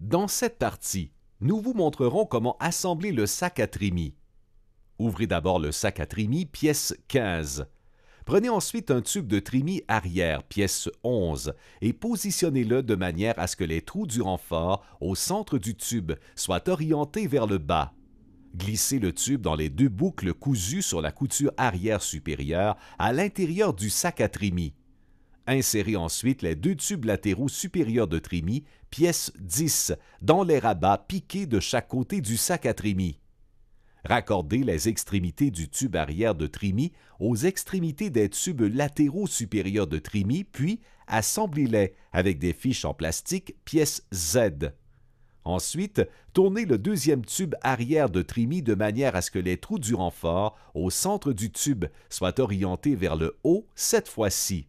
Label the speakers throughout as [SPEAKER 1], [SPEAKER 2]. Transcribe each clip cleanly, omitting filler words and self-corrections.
[SPEAKER 1] Dans cette partie, nous vous montrerons comment assembler le sac à trémies. Ouvrez d'abord le sac à trémies, pièce 15. Prenez ensuite un tube de trémies arrière, pièce 11, et positionnez-le de manière à ce que les trous du renfort au centre du tube soient orientés vers le bas. Glissez le tube dans les deux boucles cousues sur la couture arrière supérieure à l'intérieur du sac à trémies. Insérez ensuite les deux tubes latéraux supérieurs de trémies, pièce 10, dans les rabats piqués de chaque côté du sac à trémies. Raccordez les extrémités du tube arrière de trémies aux extrémités des tubes latéraux supérieurs de trémies, puis assemblez-les avec des fiches en plastique, pièce Z. Ensuite, tournez le deuxième tube arrière de trémies de manière à ce que les trous du renfort au centre du tube soient orientés vers le haut cette fois-ci.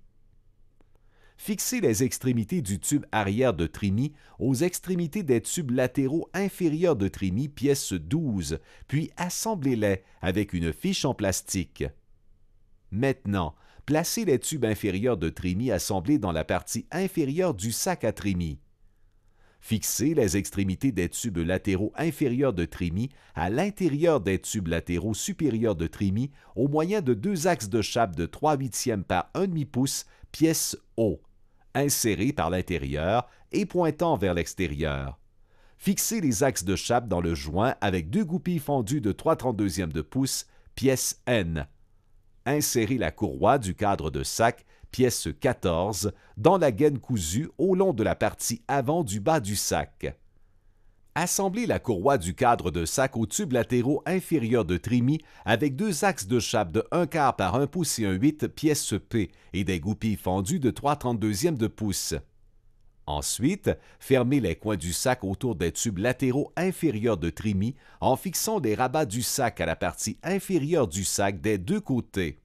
[SPEAKER 1] Fixez les extrémités du tube arrière de trémies aux extrémités des tubes latéraux inférieurs de trémies, pièce 12, puis assemblez-les avec une fiche en plastique. Maintenant, placez les tubes inférieurs de trémies assemblés dans la partie inférieure du sac à trémies. Fixez les extrémités des tubes latéraux inférieurs de trémies à l'intérieur des tubes latéraux supérieurs de trémies au moyen de deux axes de chape de 3/8 par 1/2 pouce, pièce O, insérés par l'intérieur et pointant vers l'extérieur. Fixez les axes de chape dans le joint avec deux goupilles fendues de 3/32 de pouce, pièce N. Insérez la courroie du cadre de sac, pièce 14, dans la gaine cousue au long de la partie avant du bas du sac. Assemblez la courroie du cadre de sac aux tubes latéraux inférieurs de trémies avec deux axes de chape de 1/4 par 1 pouce et 1/8, pièce P, et des goupilles fendues de 3/32 de pouce. Ensuite, fermez les coins du sac autour des tubes latéraux inférieurs de trémies en fixant les rabats du sac à la partie inférieure du sac des deux côtés.